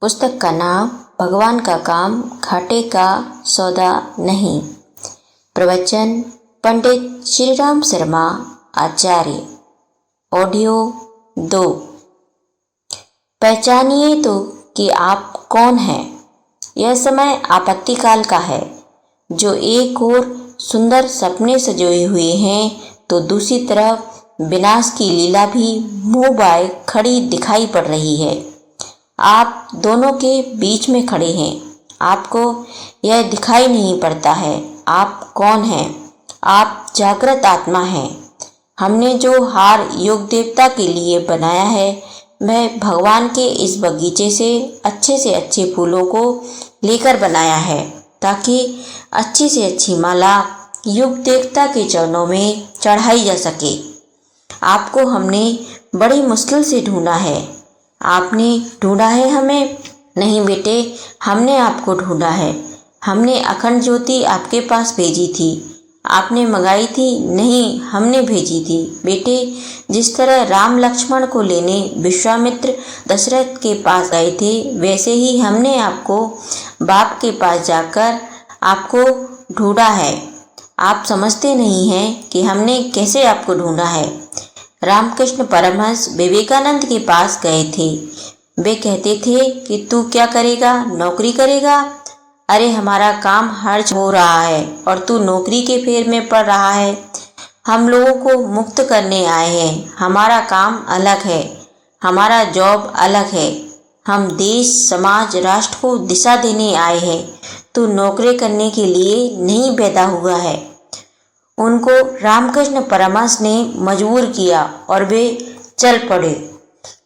पुस्तक का नाम भगवान का काम घाटे का सौदा नहीं। प्रवचन पंडित श्रीराम शर्मा आचार्य। ऑडियो 2। पहचानिए तो कि आप कौन हैं। यह समय आपत्ति काल का है। जो एक ओर सुंदर सपने सजोए हुए हैं तो दूसरी तरफ विनाश की लीला भी मुंह बाए खड़ी दिखाई पड़ रही है। आप दोनों के बीच में खड़े हैं। आपको यह दिखाई नहीं पड़ता है आप कौन हैं। आप जागृत आत्मा हैं। हमने जो हार योग देवता के लिए बनाया है वह भगवान के इस बगीचे से अच्छे फूलों को लेकर बनाया है ताकि अच्छी से अच्छी माला युग देवता के चरणों में चढ़ाई जा सके। आपको हमने बड़ी मुश्किल से ढूंढा है। आपने ढूंढा है हमें? नहीं बेटे, हमने आपको ढूंढा है। हमने अखंड ज्योति आपके पास भेजी थी। आपने मंगाई थी? नहीं, हमने भेजी थी। बेटे, जिस तरह राम लक्ष्मण को लेने विश्वामित्र दशरथ के पास गए थे वैसे ही हमने आपको बाप के पास जाकर आपको ढूंढा है। आप समझते नहीं हैं कि हमने कैसे आपको ढूंढा है। रामकृष्ण परमहंस विवेकानंद के पास गए थे। वे कहते थे कि तू क्या करेगा? नौकरी करेगा? अरे हमारा काम हर्ज हो रहा है और तू नौकरी के फेर में पड़ रहा है। हम लोगों को मुक्त करने आए हैं। हमारा काम अलग है, हमारा जॉब अलग है। हम देश समाज राष्ट्र को दिशा देने आए हैं। तू नौकरी करने के लिए नहीं पैदा हुआ है। उनको रामकृष्ण परमहंस ने मजबूर किया और वे चल पड़े।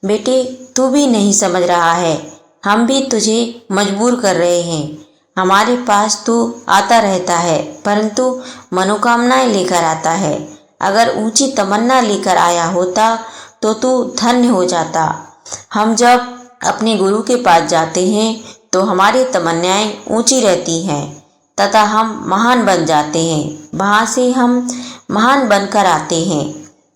बेटे, तू भी नहीं समझ रहा है। हम भी तुझे मजबूर कर रहे हैं। हमारे पास तू आता रहता है परंतु मनोकामनाएं लेकर आता है। अगर ऊंची तमन्ना लेकर आया होता तो तू धन्य हो जाता। हम जब अपने गुरु के पास जाते हैं तो हमारी तमन्नाएं ऊंची रहती हैं तथा हम महान बन जाते हैं। वहाँ से हम महान बनकर आते हैं।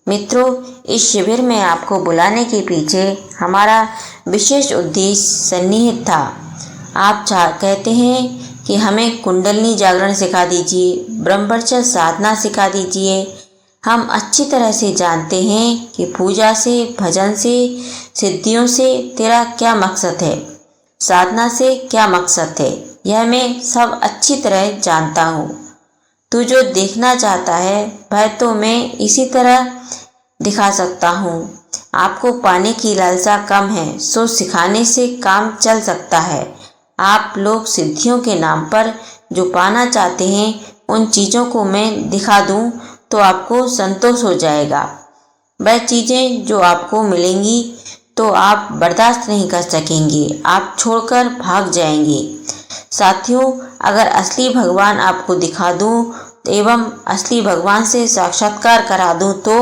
मित्रों, इस शिविर में आपको बुलाने के पीछे हमारा विशेष उद्देश्य सन्निहित था। आप कहते हैं कि हमें कुंडलिनी जागरण सिखा दीजिए, ब्रह्मचर्य साधना सिखा दीजिए। हम अच्छी तरह से जानते हैं कि पूजा से, भजन से, सिद्धियों से तेरा क्या मकसद है, साधना से क्या मकसद है, यह मैं सब अच्छी तरह जानता हूँ। तू जो देखना चाहता है वह तो मैं इसी तरह दिखा सकता हूँ। आपको पाने की लालसा कम है सो सिखाने से काम चल सकता है। आप लोग सिद्धियों के नाम पर जो पाना चाहते हैं उन चीज़ों को मैं दिखा दूँ तो आपको संतोष हो जाएगा। वह चीज़ें जो आपको मिलेंगी तो आप बर्दाश्त नहीं कर सकेंगे, आप छोड़कर भाग जाएंगे। साथियों, अगर असली भगवान आपको दिखा दूं एवं असली भगवान से साक्षात्कार करा दूं तो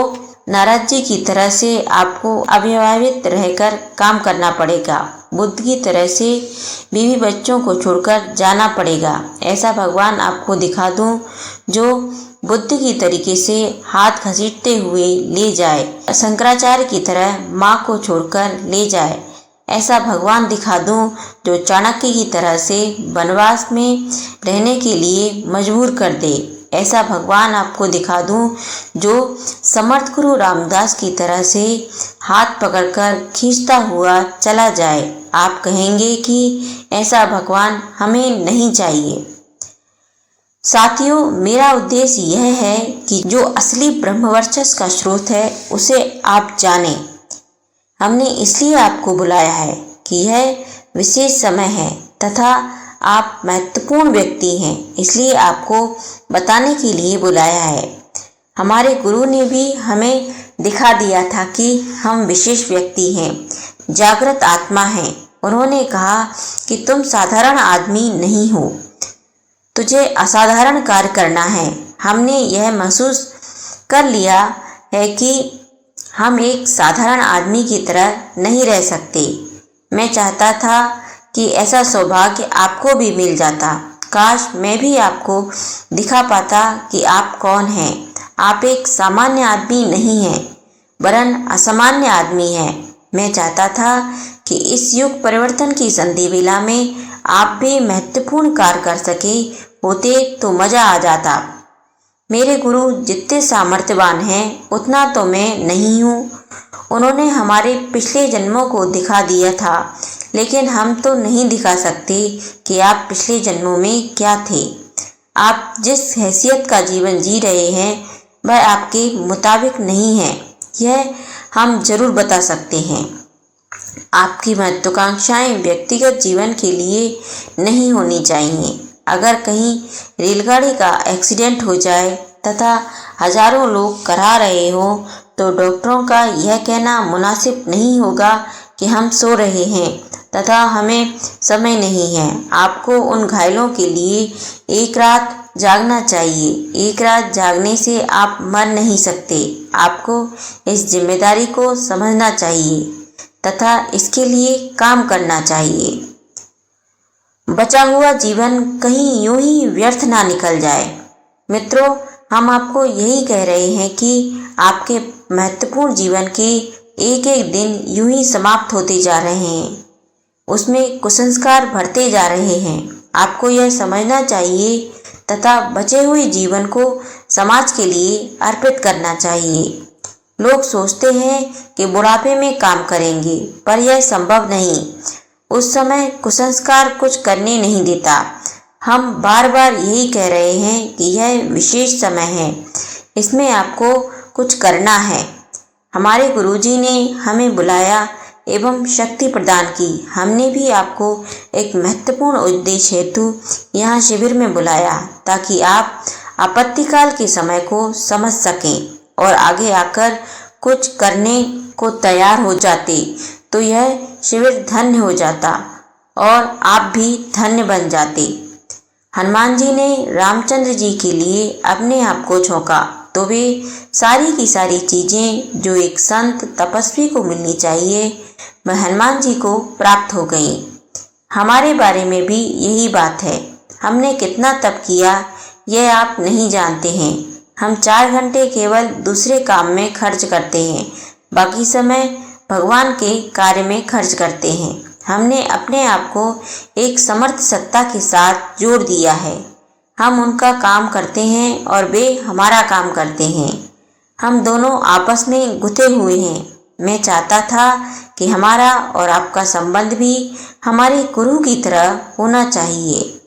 नारद जी की तरह से आपको अविवाहित रहकर काम करना पड़ेगा। बुद्ध की तरह से बीवी बच्चों को छोड़कर जाना पड़ेगा। ऐसा भगवान आपको दिखा दूं जो बुद्ध की तरीके से हाथ घसीटते हुए ले जाए, शंकराचार्य की तरह माँ को छोड़कर ले जाए। ऐसा भगवान दिखा दूं जो चाणक्य की तरह से वनवास में रहने के लिए मजबूर कर दे। ऐसा भगवान आपको दिखा दूं जो समर्थ गुरु रामदास की तरह से हाथ पकड़कर खींचता हुआ चला जाए। आप कहेंगे कि ऐसा भगवान हमें नहीं चाहिए। साथियों, मेरा उद्देश्य यह है कि जो असली ब्रह्मवर्चस्व का स्रोत है उसे आप जानें। हमने इसलिए आपको बुलाया है कि यह विशेष समय है तथा आप महत्वपूर्ण व्यक्ति हैं, इसलिए आपको बताने के लिए बुलाया है। हमारे गुरु ने भी हमें दिखा दिया था कि हम विशेष व्यक्ति हैं, जागृत आत्मा हैं। उन्होंने कहा कि तुम साधारण आदमी नहीं हो, तुझे असाधारण कार्य करना है। हमने यह महसूस कर लिया है कि हम एक साधारण आदमी की तरह नहीं रह सकते। मैं चाहता था कि ऐसा सौभाग्य आपको भी मिल जाता। काश मैं भी आपको दिखा पाता कि आप कौन हैं। आप एक सामान्य आदमी नहीं हैं वरन असामान्य आदमी हैं। मैं चाहता था कि इस युग परिवर्तन की संधि वेला में आप भी महत्वपूर्ण कार्य कर सके होते तो मजा आ जाता। मेरे गुरु जितने सामर्थ्यवान हैं उतना तो मैं नहीं हूँ। उन्होंने हमारे पिछले जन्मों को दिखा दिया था, लेकिन हम तो नहीं दिखा सकते कि आप पिछले जन्मों में क्या थे। आप जिस हैसियत का जीवन जी रहे हैं वह आपके मुताबिक नहीं है, यह हम जरूर बता सकते हैं। आपकी महत्वाकांक्षाएं व्यक्तिगत जीवन के लिए नहीं होनी चाहिए। अगर कहीं रेलगाड़ी का एक्सीडेंट हो जाए तथा हजारों लोग करा रहे हो तो डॉक्टरों का यह कहना मुनासिब नहीं होगा कि हम सो रहे हैं तथा हमें समय नहीं है। आपको उन घायलों के लिए एक रात जागना चाहिए। एक रात जागने से आप मर नहीं सकते। आपको इस जिम्मेदारी को समझना चाहिए तथा इसके लिए काम करना चाहिए। बचा हुआ जीवन कहीं यूं ही व्यर्थ ना निकल जाए। मित्रों, हम आपको यही कह रहे हैं कि आपके महत्वपूर्ण जीवन के एक एक दिन यूं ही समाप्त होते जा रहे हैं, उसमें कुसंस्कार भरते जा रहे हैं। आपको यह समझना चाहिए तथा बचे हुए जीवन को समाज के लिए अर्पित करना चाहिए। लोग सोचते हैं कि बुढ़ापे में काम करेंगे, पर यह संभव नहीं। उस समय कुसंस्कार कुछ करने नहीं देता। हम बार बार यही कह रहे हैं कि यह विशेष समय है, इसमें आपको कुछ करना है। हमारे गुरुजी ने हमें बुलाया एवं शक्ति प्रदान की। हमने भी आपको एक महत्वपूर्ण उद्देश्य हेतु यहाँ शिविर में बुलाया ताकि आप आपत्तिकाल के समय को समझ सकें और आगे आकर कुछ करने को तैयार हो जाते, तो यह शिविर धन्य हो जाता और आप भी धन्य बन जाते। हनुमान जी ने रामचंद्र जी के लिए अपने आप को झोंका तो वे सारी की सारी चीजें जो एक संत तपस्वी को मिलनी चाहिए वह हनुमान जी को प्राप्त हो गई। हमारे बारे में भी यही बात है। हमने कितना तप किया यह आप नहीं जानते हैं। हम 4 घंटे केवल दूसरे काम में खर्च करते हैं, बाकी समय भगवान के कार्य में खर्च करते हैं। हमने अपने आप को एक समर्थ सत्ता के साथ जोड़ दिया है। हम उनका काम करते हैं और वे हमारा काम करते हैं। हम दोनों आपस में गुथे हुए हैं। मैं चाहता था कि हमारा और आपका संबंध भी हमारे गुरु की तरह होना चाहिए।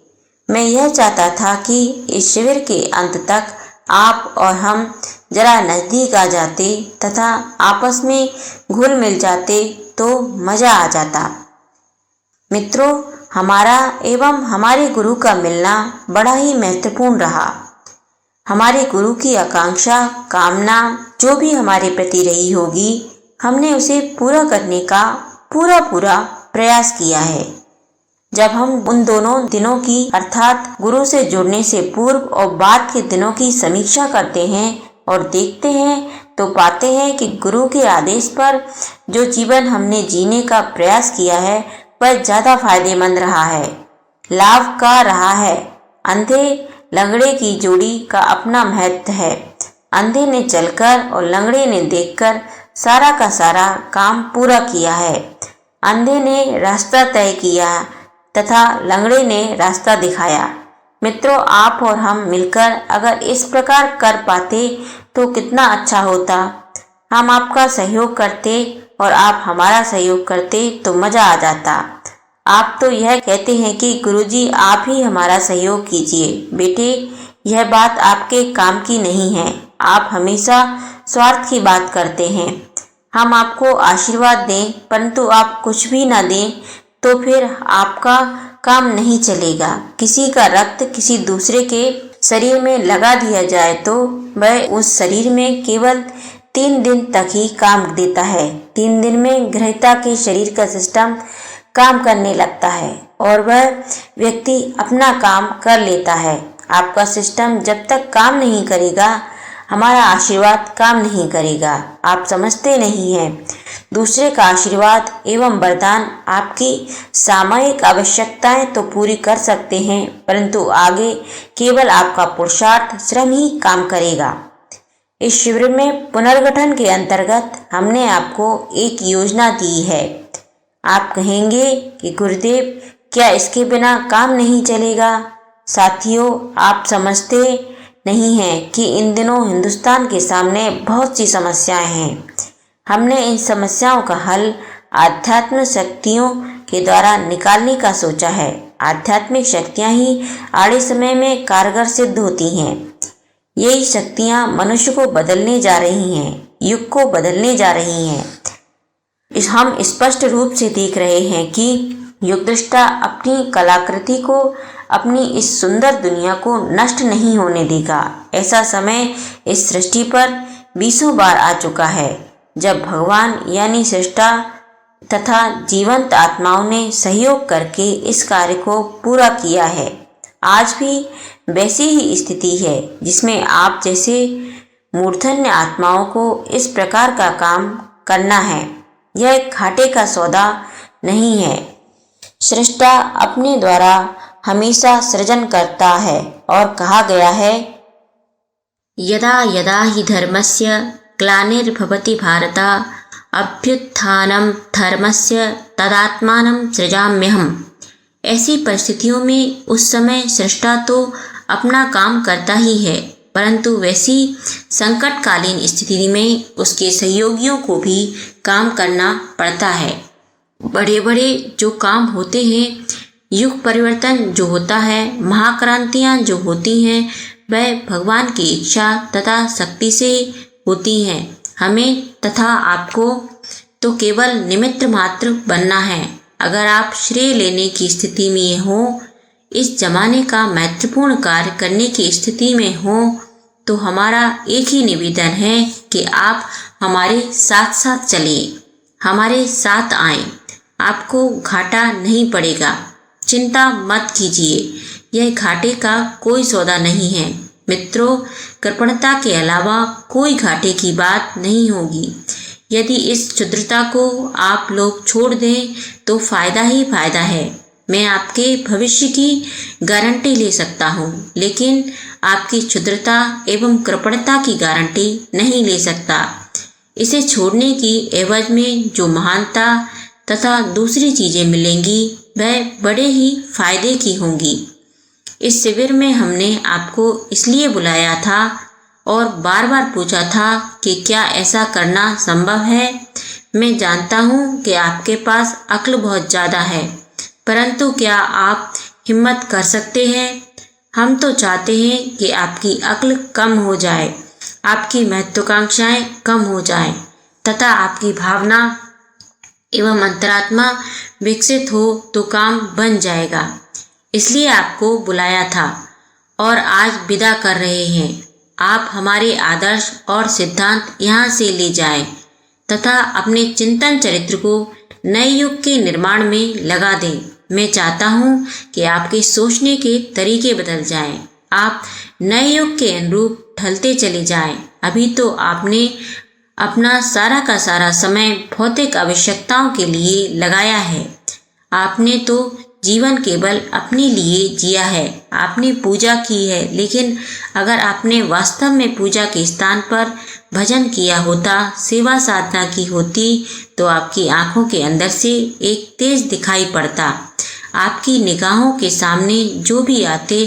मैं यह चाहता था कि इस शिविर के अंत तक आप और हम जरा नज़दीक आ जाते तथा आपस में घुल मिल जाते तो मज़ा आ जाता। मित्रों, हमारा एवं हमारे गुरु का मिलना बड़ा ही महत्वपूर्ण रहा। हमारे गुरु की आकांक्षा, कामना जो भी हमारे प्रति रही होगी, हमने उसे पूरा करने का पूरा प्रयास किया है। जब हम उन दोनों दिनों की अर्थात गुरु से जुड़ने से पूर्व और बाद के दिनों की समीक्षा करते हैं और देखते हैं तो पाते हैं कि गुरु के आदेश पर जो जीवन हमने जीने का प्रयास किया है वह ज़्यादा फायदेमंद रहा है, लाभ का रहा है। अंधे लंगड़े की जोड़ी का अपना महत्व है। अंधे ने चलकर और लंगड़े ने देखकर सारा का सारा काम पूरा किया है। अंधे ने रास्ता तय किया तथा लंगड़े ने रास्ता दिखाया। मित्रों, आप और हम मिलकर अगर इस प्रकार कर पाते तो कितना अच्छा होता। हम आपका सहयोग करते और आप हमारा सहयोग करते तो मज़ा आ जाता। आप तो यह कहते हैं कि गुरुजी आप ही हमारा सहयोग कीजिए। बेटे, यह बात आपके काम की नहीं है। आप हमेशा स्वार्थ की बात करते हैं। हम आपको आशीर्वाद दें परंतु आप कुछ भी ना दें तो फिर आपका काम नहीं चलेगा। किसी का रक्त किसी दूसरे के शरीर में लगा दिया जाए तो वह उस शरीर में केवल 3 दिन तक ही काम देता है। 3 दिन में गृहता के शरीर का सिस्टम काम करने लगता है और वह व्यक्ति अपना काम कर लेता है। आपका सिस्टम जब तक काम नहीं करेगा हमारा आशीर्वाद काम नहीं करेगा। आप समझते नहीं हैं। दूसरे का आशीर्वाद एवं वरदान आपकी सामयिक आवश्यकताएं तो पूरी कर सकते हैं परंतु आगे केवल आपका पुरुषार्थ श्रम ही काम करेगा। इस शिविर में पुनर्गठन के अंतर्गत हमने आपको एक योजना दी है। आप कहेंगे कि गुरुदेव, क्या इसके बिना काम नहीं चलेगा? साथियों, आप समझते नहीं हैं कि इन दिनों हिंदुस्तान के सामने बहुत सी समस्याएं हैं। हमने इन समस्याओं का हल आध्यात्मिक शक्तियों के द्वारा निकालने का सोचा है। आध्यात्मिक शक्तियां ही आड़े समय में कारगर सिद्ध होती हैं। यही शक्तियां मनुष्य को बदलने जा रही हैं, युग को बदलने जा रही हैं। हम स्पष्ट रूप से देख रहे हैं कि युगदृष्टा अपनी कलाकृति को, अपनी इस सुंदर दुनिया को नष्ट नहीं होने देगा। ऐसा समय इस सृष्टि पर 20 बार आ चुका है जब भगवान यानी सृष्टा तथा जीवंत आत्माओं ने सहयोग करके इस कार्य को पूरा किया है। आज भी वैसी ही स्थिति है जिसमें आप जैसे मूर्धन्य आत्माओं को इस प्रकार का काम करना है। यह घाटे का सौदा नहीं है। सृष्टा अपने द्वारा हमेशा सृजन करता है और कहा गया है, यदा यदा हि धर्मस्य ग्लानिर्भवति भारत अभ्युत्थानं धर्मस्य तदात्मानं सृजाम्यहम्। ऐसी परिस्थितियों में उस समय सृष्टा तो अपना काम करता ही है, परंतु वैसी संकटकालीन स्थिति में उसके सहयोगियों को भी काम करना पड़ता है। बड़े बड़े जो काम होते हैं, युग परिवर्तन जो होता है, महाक्रांतियाँ जो होती हैं, वह भगवान की इच्छा तथा शक्ति से होती हैं। हमें तथा आपको तो केवल निमित्त मात्र बनना है। अगर आप श्रेय लेने की स्थिति में हो, इस जमाने का महत्वपूर्ण कार्य करने की स्थिति में हो, तो हमारा एक ही निवेदन है कि आप हमारे साथ साथ चलिए, हमारे साथ आएं। आपको घाटा नहीं पड़ेगा, चिंता मत कीजिए, यह घाटे का कोई सौदा नहीं है। मित्रों, कृपणता के अलावा कोई घाटे की बात नहीं होगी। यदि इस क्षुद्रता को आप लोग छोड़ दें तो फायदा ही फायदा है। मैं आपके भविष्य की गारंटी ले सकता हूँ, लेकिन आपकी क्षुद्रता एवं कृपणता की गारंटी नहीं ले सकता। इसे छोड़ने की एवज में जो महानता तथा दूसरी चीजें मिलेंगी, वह बड़े ही फायदे की होंगी। इस शिविर में हमने आपको इसलिए बुलाया था और बार बार पूछा था कि क्या ऐसा करना संभव है। मैं जानता हूँ कि आपके पास अक्ल बहुत ज़्यादा है, परंतु क्या आप हिम्मत कर सकते हैं? हम तो चाहते हैं कि आपकी अक्ल कम हो जाए, आपकी महत्वाकांक्षाएं कम हो जाएं तथा आपकी भावना एवं अंतरात्मा विकसित हो तो काम बन जाएगा। इसलिए आपको बुलाया था और आज विदा कर रहे हैं। आप हमारे आदर्श और सिद्धांत यहाँ से ले जाएं तथा अपने चिंतन चरित्र को नए युग के निर्माण में लगा दें। मैं चाहता हूँ कि आपके सोचने के तरीके बदल जाएं, आप नए युग के अनुरूप ढलते चले जाएं। अभी तो आपने अपना सारा का सारा समय भौतिक आवश्यकताओं के लिए लगाया है। आपने तो जीवन केवल अपने लिए जिया है, आपने पूजा की है, लेकिन अगर आपने वास्तव में पूजा के स्थान पर भजन किया होता, सेवा साधना की होती, तो आपकी आंखों के अंदर से एक तेज दिखाई पड़ता। आपकी निगाहों के सामने जो भी आते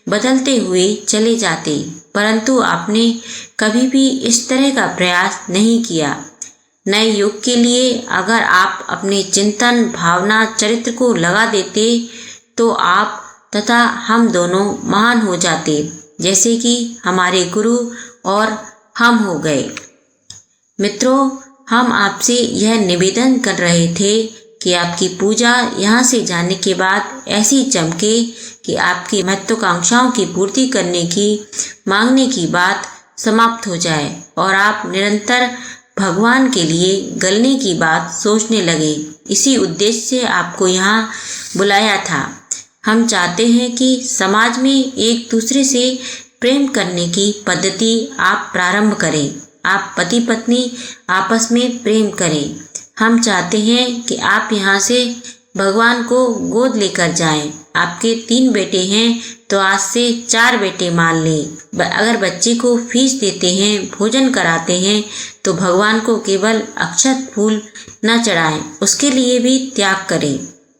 बदलते हुए चले जाते, परंतु आपने कभी भी इस तरह का प्रयास नहीं किया। नए युग के लिए अगर आप अपने चिंतन, भावना, चरित्र को लगा देते तो आप तथा हम दोनों महान हो जाते, जैसे कि हमारे गुरु और हम हो गए। मित्रों, हम आपसे यह निवेदन कर रहे थे कि आपकी पूजा यहाँ से जाने के बाद ऐसी चमके कि आपकी महत्वाकांक्षाओं की पूर्ति करने की, मांगने की बात समाप्त हो जाए और आप निरंतर भगवान के लिए गलने की बात सोचने लगे। इसी उद्देश्य से आपको यहाँ बुलाया था। हम चाहते हैं कि समाज में एक दूसरे से प्रेम करने की पद्धति आप प्रारंभ करें। आप पति पत्नी आपस में प्रेम करें। हम चाहते हैं कि आप यहाँ से भगवान को गोद लेकर जाएं। आपके 3 बेटे हैं तो आज से 4 बेटे मान लें। अगर बच्चे को फीस देते हैं, भोजन कराते हैं तो भगवान को केवल अक्षत फूल न चढ़ाएं, उसके लिए भी त्याग करें।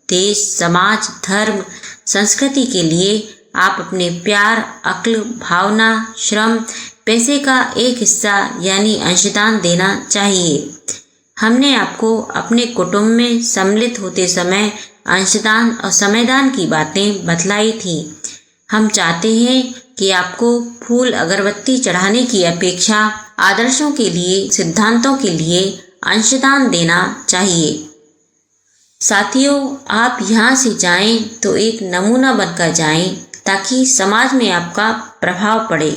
देश, समाज, धर्म, संस्कृति के लिए आप अपने प्यार, अक्ल, भावना, श्रम, पैसे का एक हिस्सा यानी अंशदान देना चाहिए। हमने आपको अपने कुटुंब में सम्मिलित होते समय अंशदान और समयदान की बातें बतलाई थी। हम चाहते हैं कि आपको फूल अगरबत्ती चढ़ाने की अपेक्षा आदर्शों के लिए, सिद्धांतों के लिए अंशदान देना चाहिए। साथियों, आप यहाँ से जाएं तो एक नमूना बनकर जाएं ताकि समाज में आपका प्रभाव पड़े।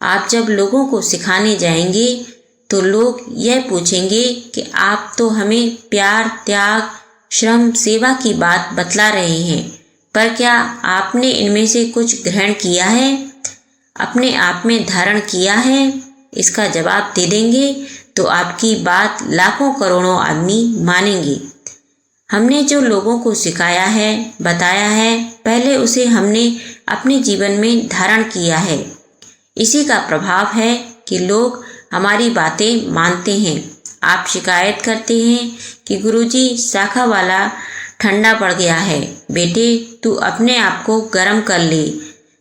आप जब लोगों को सिखाने जाएंगे तो लोग यह पूछेंगे कि आप तो हमें प्यार, त्याग, श्रम, सेवा की बात बतला रहे हैं, पर क्या आपने इनमें से कुछ ग्रहण किया है, अपने आप में धारण किया है? इसका जवाब दे देंगे तो आपकी बात लाखों करोड़ों आदमी मानेंगे। हमने जो लोगों को सिखाया है, बताया है, पहले उसे हमने अपने जीवन में धारण किया है। इसी का प्रभाव है कि लोग हमारी बातें मानते हैं। आप शिकायत करते हैं कि गुरुजी शाखा वाला ठंडा पड़ गया है, बेटे तू अपने आप को गर्म कर ले,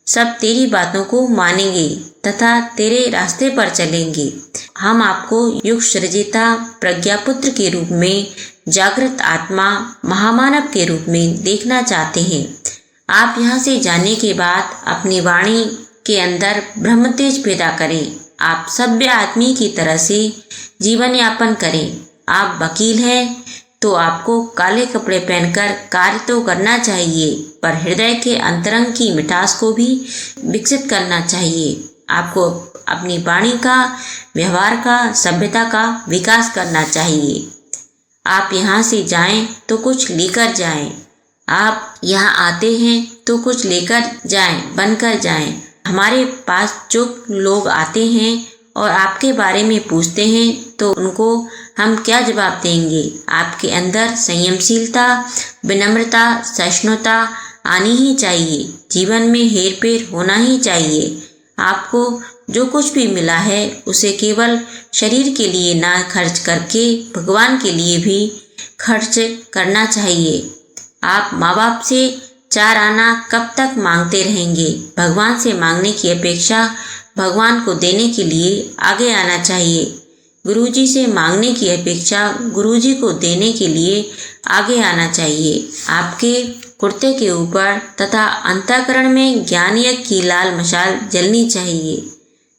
सब तेरी बातों को मानेंगे तथा तेरे रास्ते पर चलेंगे। हम आपको युग सृजिता, प्रज्ञापुत्र के रूप में, जागृत आत्मा, महामानव के रूप में देखना चाहते हैं। आप यहाँ से जाने के बाद अपनी वाणी के अंदर ब्रह्म तेज पैदा करें। आप सभ्य आदमी की तरह से जीवन यापन करें। आप वकील हैं तो आपको काले कपड़े पहनकर कार्य तो करना चाहिए, पर हृदय के अंतरंग की मिठास को भी विकसित करना चाहिए। आपको अपनी वाणी का, व्यवहार का, सभ्यता का विकास करना चाहिए। आप यहाँ से जाएं तो कुछ लेकर जाएं। आप यहाँ आते हैं तो कुछ लेकर जाएं, बनकर जाएं। हमारे पास जो लोग आते हैं और आपके बारे में पूछते हैं तो उनको हम क्या जवाब देंगे? आपके अंदर संयमशीलता, विनम्रता, सहिष्णुता आनी ही चाहिए। जीवन में हेरफेर होना ही चाहिए। आपको जो कुछ भी मिला है उसे केवल शरीर के लिए ना खर्च करके भगवान के लिए भी खर्च करना चाहिए। आप माँ बाप से 4 आना कब तक मांगते रहेंगे? भगवान से मांगने की अपेक्षा भगवान को देने के लिए आगे आना चाहिए। गुरुजी से मांगने की अपेक्षा गुरुजी को देने के लिए आगे आना चाहिए। आपके कुर्ते के ऊपर तथा अंतःकरण में ज्ञान यज्ञ की लाल मशाल जलनी चाहिए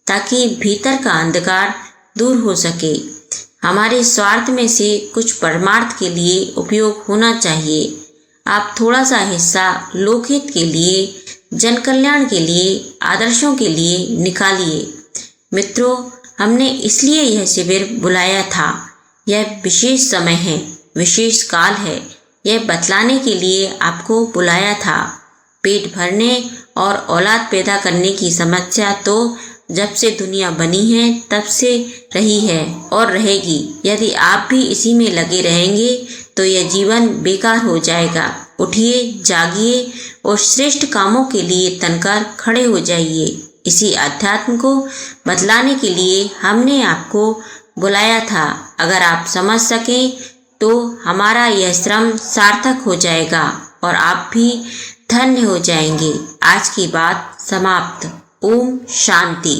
ताकि भीतर का अंधकार दूर हो सके। हमारे स्वार्थ में से कुछ परमार्थ के लिए उपयोग होना चाहिए। आप थोड़ा सा हिस्सा लोकहित के लिए, जन कल्याण के लिए, आदर्शों के लिए निकालिए। मित्रों, हमने इसलिए यह शिविर बुलाया था। यह विशेष समय है, विशेष काल है। यह बतलाने के लिए आपको बुलाया था। पेट भरने और औलाद पैदा करने की समस्या तो जब से दुनिया बनी है तब से रही है और रहेगी। यदि आप भी इसी में लगे रहेंगे तो यह जीवन बेकार हो जाएगा। उठिए, जागिए और श्रेष्ठ कामों के लिए तनकर खड़े हो जाइए। इसी अध्यात्म को बतलाने के लिए हमने आपको बुलाया था। अगर आप समझ सकें तो हमारा यह श्रम सार्थक हो जाएगा और आप भी धन्य हो जाएंगे। आज की बात समाप्त। ओम शांति।